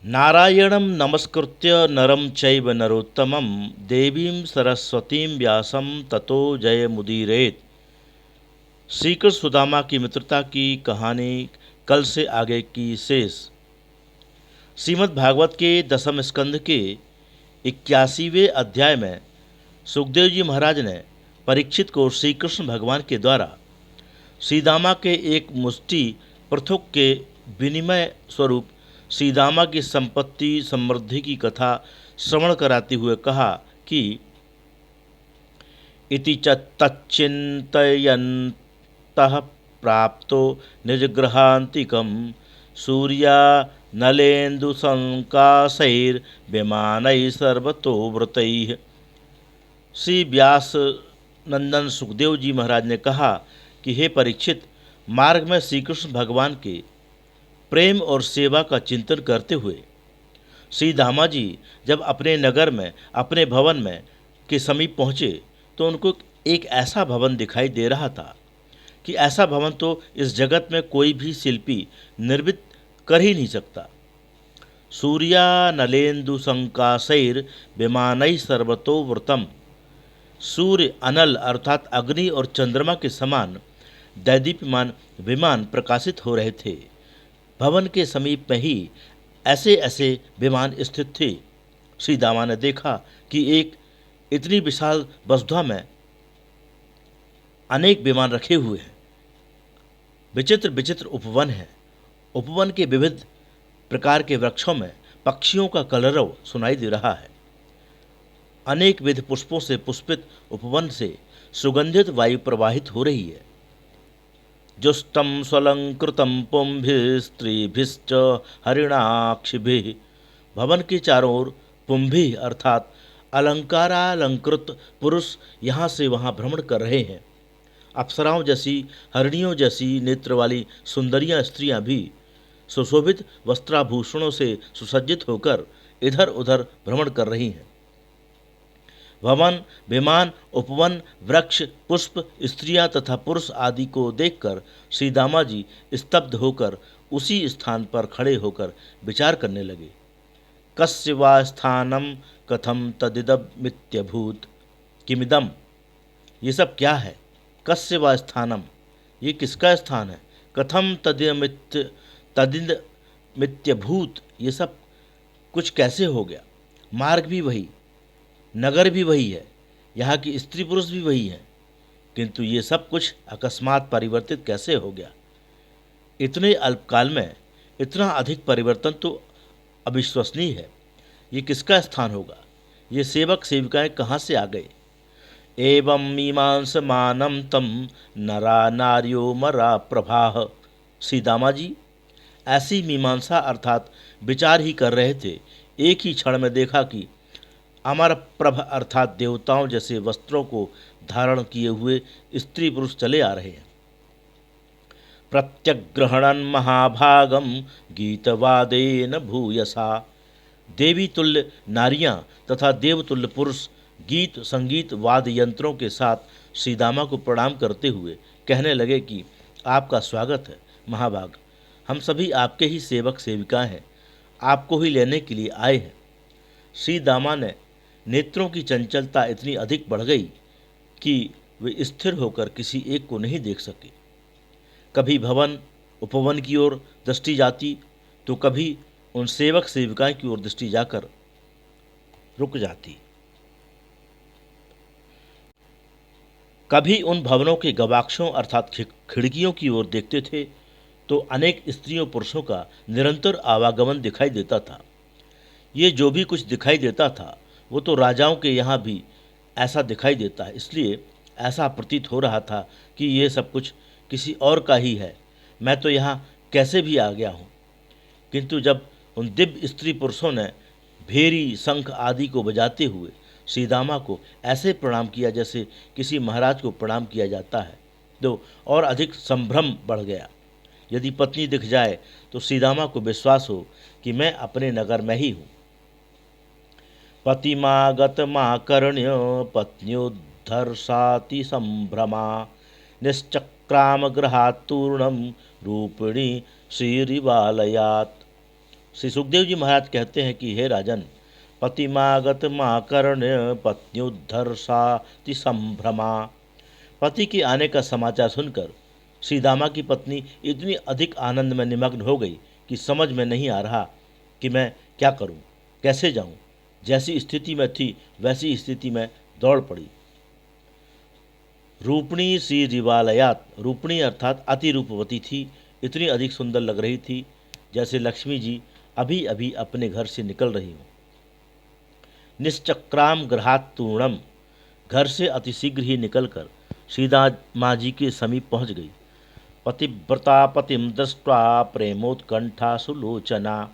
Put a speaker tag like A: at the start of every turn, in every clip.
A: नारायणं नमस्कृत्य नरं चैव नरोत्तमं देवीं सरस्वतीं व्यासं ततो जयमुदीरयेत्। श्री कृष्ण सुदामा की मित्रता की कहानी कल से आगे की शेष। श्रीमद् भागवत के दसम स्कंध के 81वें अध्याय में सुखदेव जी महाराज ने परीक्षित को श्री कृष्ण भगवान के द्वारा श्रीदामा के एक मुष्टि पृथुक के विनिमय स्वरूप श्रीदामा की संपत्ति समृद्धि की कथा श्रवण कराते हुए कहा कि इति च तच्चिन्तयन्तः प्राप्तो निजगृहान्तिकं सूर्या नलेन्दुसंकाशैर्विमानैः सर्वतो व्रतैः। श्री व्यास नंदन सुखदेव जी महाराज ने कहा कि हे परीक्षित, मार्ग में श्री कृष्ण भगवान के प्रेम और सेवा का चिंतन करते हुए श्री दामा जी जब अपने नगर में अपने भवन में के समीप पहुँचे तो उनको एक ऐसा भवन दिखाई दे रहा था कि ऐसा भवन तो इस जगत में कोई भी शिल्पी निर्मित कर ही नहीं सकता। सूर्या नलेन्दु संकाशैर विमानैः सर्वतो व्रतम। सूर्य अनल अर्थात अग्नि और चंद्रमा के समान दैदीप्यमान विमान प्रकाशित हो रहे थे। भवन के समीप में ही ऐसे ऐसे विमान स्थित थे। श्री दामा ने देखा कि एक इतनी विशाल वसुधा में अनेक विमान रखे हुए हैं। विचित्र विचित्र उपवन है। उपवन के विविध प्रकार के वृक्षों में पक्षियों का कलरव सुनाई दे रहा है। अनेक विध पुष्पों से पुष्पित उपवन से सुगंधित वायु प्रवाहित हो रही है। जुष्टं स्वलंकृतं पुंभिः स्त्रीभिश्च हरिणाक्षिभिः। भवन के चारों ओर पुंभिः अर्थात अलंकारालंकृत पुरुष यहाँ से वहाँ भ्रमण कर रहे हैं। अप्सराओं जैसी हरिणियों जैसी नेत्र वाली सुंदरियाँ स्त्रियाँ भी सुशोभित वस्त्राभूषणों से सुसज्जित होकर इधर उधर भ्रमण कर रही हैं। भवन, विमान, उपवन, वृक्ष, पुष्प, स्त्रियां तथा पुरुष आदि को देखकर श्री दामा जी स्तब्ध होकर उसी स्थान पर खड़े होकर विचार करने लगे। कस्य वा स्थानम कथम तदिदमित्यभूत किमिदम। ये सब क्या है? कस्य वा स्थानम, ये किसका स्थान है? कथम तदिदमित्यभूत, ये सब कुछ कैसे हो गया? मार्ग भी वही, नगर भी वही है, यहाँ की स्त्री पुरुष भी वही हैं, किंतु ये सब कुछ अकस्मात परिवर्तित कैसे हो गया? इतने अल्पकाल में इतना अधिक परिवर्तन तो अविश्वसनीय है। ये किसका स्थान होगा? ये सेवक सेविकाएं कहाँ से आ गए? एवं मीमांसमानं तम नरा नार्यो मरा प्रभाह। श्री दामा जी ऐसी मीमांसा अर्थात विचार ही कर रहे थे। एक ही क्षण में देखा कि अमर प्रभ अर्थात देवताओं जैसे वस्त्रों को धारण किए हुए स्त्री पुरुष चले आ रहे हैं। प्रत्यग्रहणन महाभागम गीतवादेन भूयसा। देवी तुल्य नारियां तथा देवतुल्य पुरुष गीत संगीत वाद्य यंत्रों के साथ श्री दामा को प्रणाम करते हुए कहने लगे कि आपका स्वागत है महाभाग, हम सभी आपके ही सेवक सेविका हैं, आपको ही लेने के लिए आए हैं। श्री दामा ने नेत्रों की चंचलता इतनी अधिक बढ़ गई कि वे स्थिर होकर किसी एक को नहीं देख सके। कभी भवन उपवन की ओर दृष्टि जाती तो कभी उन सेवक सेविकाएं की ओर दृष्टि जाकर रुक जाती। कभी उन भवनों के गवाक्षों अर्थात खिड़कियों की ओर देखते थे तो अनेक स्त्रियों पुरुषों का निरंतर आवागमन दिखाई देता था। ये जो भी कुछ दिखाई देता था वो तो राजाओं के यहाँ भी ऐसा दिखाई देता है, इसलिए ऐसा प्रतीत हो रहा था कि ये सब कुछ किसी और का ही है। मैं तो यहाँ कैसे भी आ गया हूँ। किंतु जब उन दिव्य स्त्री पुरुषों ने भेरी शंख आदि को बजाते हुए श्री दामा को ऐसे प्रणाम किया जैसे किसी महाराज को प्रणाम किया जाता है तो और अधिक संभ्रम बढ़ गया। यदि पत्नी दिख जाए तो श्री दामा को विश्वास हो कि मैं अपने नगर में ही हूँ। पतिमागतमाकर्ण्य पत्न्योद्धर्षाति संभ्रमा निश्चक्राम गृहात् तूर्णं रूपिणी श्रीरिवालयात्। श्री सुखदेव जी महाराज कहते हैं कि हे राजन, पतिमागत माकर्ण पत्न्युद्धर्षाति संभ्रमा। पति के आने का समाचार सुनकर श्री दामा की पत्नी इतनी अधिक आनंद में निमग्न हो गई कि समझ में नहीं आ रहा कि मैं क्या करूं, कैसे जाऊं। जैसी स्थिति में थी वैसी स्थिति में दौड़ पड़ी। रूपणी सी रिवालयात, रूपणी अर्थात अति रूपवती थी। इतनी अधिक सुंदर लग रही थी जैसे लक्ष्मी जी अभी अभी अपने घर से निकल रही हों। निश्चक्राम गृहात् तूर्णम, घर से अतिशीघ्र ही निकलकर सीधा माँ जी के समीप पहुंच गई। पतिव्रता पतिम दृष्ट्वा प्रेमोत्कंठा सुलोचना।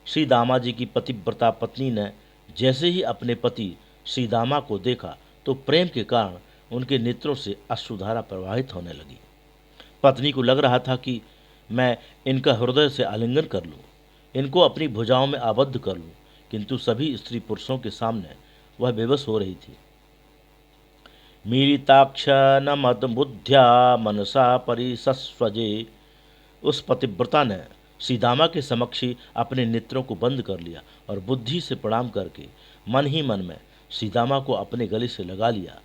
A: श्री दामा जी की पतिव्रता पत्नी ने जैसे ही अपने पति श्री दामा को देखा तो प्रेम के कारण उनके नेत्रों से अश्रुधारा प्रवाहित होने लगी। पत्नी को लग रहा था कि मैं इनका हृदय से आलिंगन कर लूं, इनको अपनी भुजाओं में आबद्ध कर लूं, किंतु सभी स्त्री पुरुषों के सामने वह बेबस हो रही थी। मीलिताक्ष न मद बुद्ध्या मनसा परिसस्वजे। उस पतिव्रता ने सीदामा के समक्ष ही अपने नेत्रों को बंद कर लिया और बुद्धि से प्रणाम करके मन ही मन में सीदामा को अपने गले से लगा लिया।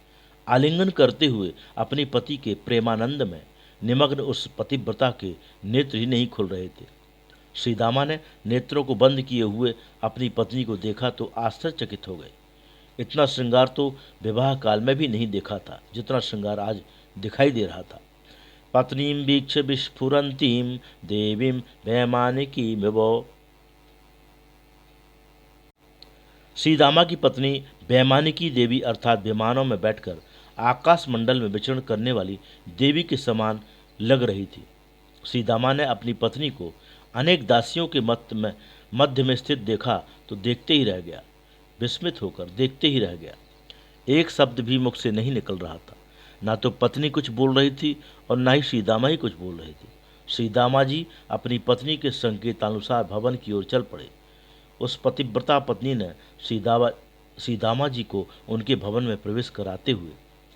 A: आलिंगन करते हुए अपने पति के प्रेमानंद में निमग्न उस पतिव्रता के नेत्र ही नहीं खुल रहे थे। सीदामा ने नेत्रों को बंद किए हुए अपनी पत्नी को देखा तो आश्चर्यचकित हो गए। इतना श्रृंगार तो विवाह काल में भी नहीं देखा था जितना श्रृंगार आज दिखाई दे रहा था। पत्नीम वीक्ष विस्फुरंतीम देवीम वैमानिकी विभो। सीदामा की पत्नी वैमानिकी देवी अर्थात विमानों में बैठकर आकाश मंडल में विचरण करने वाली देवी के समान लग रही थी। सीदामा ने अपनी पत्नी को अनेक दासियों के मध्य में स्थित देखा तो देखते ही रह गया, विस्मित होकर देखते ही रह गया। एक शब्द भी मुख से नहीं निकल रहा था। ना तो पत्नी कुछ बोल रही थी और ना ही सीदामा ही कुछ बोल रही थी। सीदामा जी अपनी पत्नी के संकेतानुसार भवन की ओर चल पड़े। उस पतिव्रता पत्नी ने सीदामा जी को उनके भवन में प्रवेश कराते हुए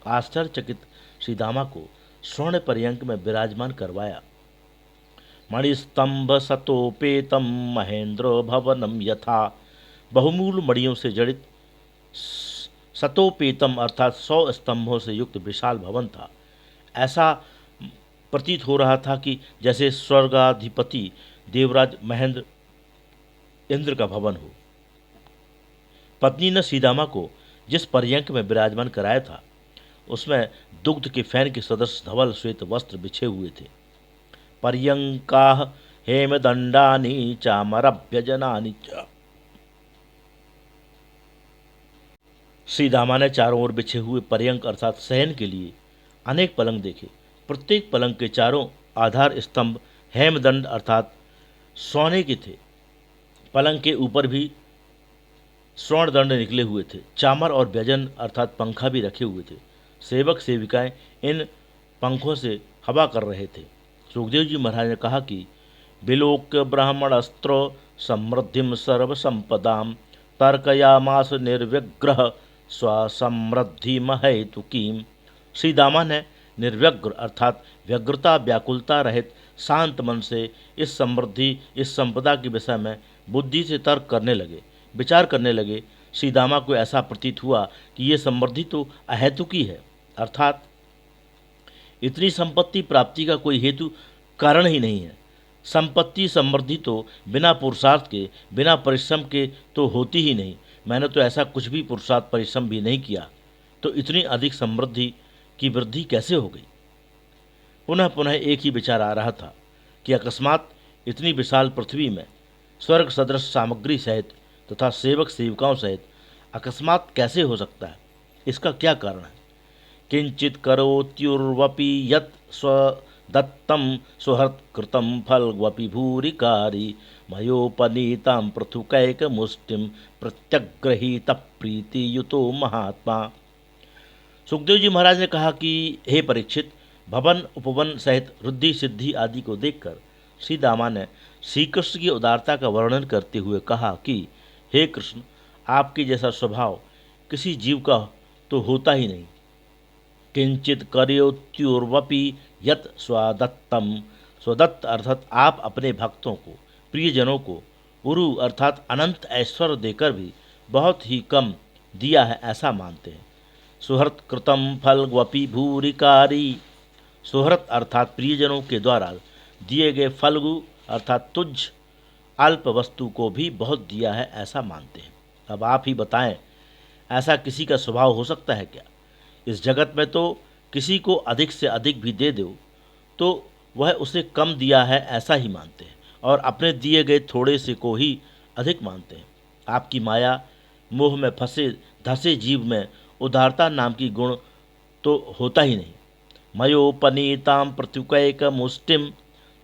A: आश्चर्यचकित सीदामा को स्वर्ण पर्यंक में विराजमान करवाया। मणिस्तंभ सतोपेतम महेंद्र भवनम यथा। बहुमूल मणियों से जड़ित सतोपेतम अर्थात 100 स्तंभों से युक्त विशाल भवन था। ऐसा प्रतीत हो रहा था कि जैसे स्वर्गाधिपति देवराज महेंद्र इंद्र का भवन हो। पत्नी ने सीदामा को जिस पर्यंक में विराजमान कराया था उसमें दुग्ध के फैन के सदृश धवल श्वेत वस्त्र बिछे हुए थे। पर्यंका हेमदंडानी चामरभ्यजनानि च। सीदामा ने चारों ओर बिछे हुए पर्यंक अर्थात शयन के लिए अनेक पलंग देखे। प्रत्येक पलंग के चारों आधार स्तंभ हेमदंड अर्थात सोने के थे। पलंग के ऊपर भी स्वर्ण दंड निकले हुए थे। चामर और व्यजन अर्थात पंखा भी रखे हुए थे। सेवक सेविकाएं इन पंखों से हवा कर रहे थे। सुखदेव जी महाराज ने कहा कि विलोक्य ब्राह्मणस्त्र समृद्धिम सर्व संपदाम तर्कयामास निर्व्यग्रह स्वसमृद्धि महैतुकीम। श्री दामा ने निर्व्यग्र अर्थात व्यग्रता व्याकुलता रहित शांत मन से इस समृद्धि इस संपदा के विषय में बुद्धि से तर्क करने लगे, विचार करने लगे। श्री दामा को ऐसा प्रतीत हुआ कि ये समृद्धि तो अहेतुकी है, अर्थात इतनी संपत्ति प्राप्ति का कोई हेतु कारण ही नहीं है। संपत्ति समृद्धि तो बिना पुरुषार्थ के बिना परिश्रम के तो होती ही नहीं। मैंने तो ऐसा कुछ भी पुरुषार्थ परिश्रम भी नहीं किया, तो इतनी अधिक समृद्धि की वृद्धि कैसे हो गई। पुनः पुनः एक ही विचार आ रहा था कि अकस्मात इतनी विशाल पृथ्वी में स्वर्ग सदृश सामग्री सहित तथा सेवक सेविकाओं सहित अकस्मात कैसे हो सकता है, इसका क्या कारण है। किंचित करोत्युर्वपि यत् स्वदत्तं सुहृत्कृतं फलवपि भूरिकारी मयोपनीतां पृथुकैकमुष्टिं प्रत्यग्रहीत प्रीतियुतो महात्मा। सुखदेव जी महाराज ने कहा कि हे परीक्षित, भवन उपवन सहित रुद्धि सिद्धि आदि को देखकर श्री दामा ने श्री कृष्ण की उदारता का वर्णन करते हुए कहा कि हे कृष्ण, आपके जैसा स्वभाव किसी जीव का तो होता ही नहीं। किंचित करयोत्युर्वपि यत् स्वदत्तम, स्वदत्त अर्थात आप अपने भक्तों को प्रियजनों को उरु अर्थात अनंत ऐश्वर्य देकर भी बहुत ही कम दिया है ऐसा मानते हैं। सुहृत कृतम फल ग्वपि भूरिकारी, सुहृत अर्थात प्रियजनों के द्वारा दिए गए फलगु अर्थात तुझ अल्प वस्तु को भी बहुत दिया है ऐसा मानते हैं। अब आप ही बताएं, ऐसा किसी का स्वभाव हो सकता है क्या? इस जगत में तो किसी को अधिक से अधिक भी दे दो तो वह उसे कम दिया है ऐसा ही मानते हैं, और अपने दिए गए थोड़े से को ही अधिक मानते हैं। आपकी माया मोह में फंसे धसे जीव में उदारता नाम की गुण तो होता ही नहीं। मयोपनीताम प्रत्युकैक मुष्टिम,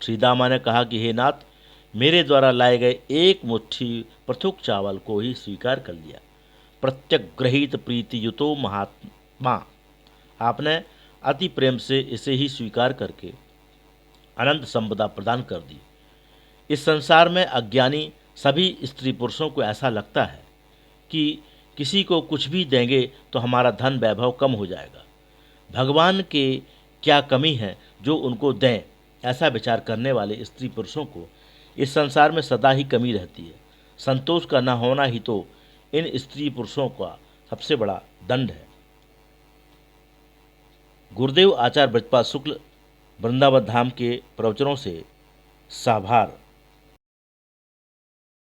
A: श्रीदामा ने कहा कि हे नाथ, मेरे द्वारा लाए गए एक मुट्ठी पृथुक चावल को ही स्वीकार कर लिया। प्रत्यग्रहित प्रीति युतो महात्मा, आपने अति प्रेम से इसे ही स्वीकार करके अनंत संपदा प्रदान कर दी। इस संसार में अज्ञानी सभी स्त्री पुरुषों को ऐसा लगता है कि किसी को कुछ भी देंगे तो हमारा धन वैभव कम हो जाएगा। भगवान के क्या कमी है जो उनको दें, ऐसा विचार करने वाले स्त्री पुरुषों को इस संसार में सदा ही कमी रहती है। संतोष का न होना ही तो इन स्त्री पुरुषों का सबसे बड़ा दंड है। गुरुदेव आचार्य ब्रजपाल शुक्ल वृंदावन धाम के प्रवचनों से साभार।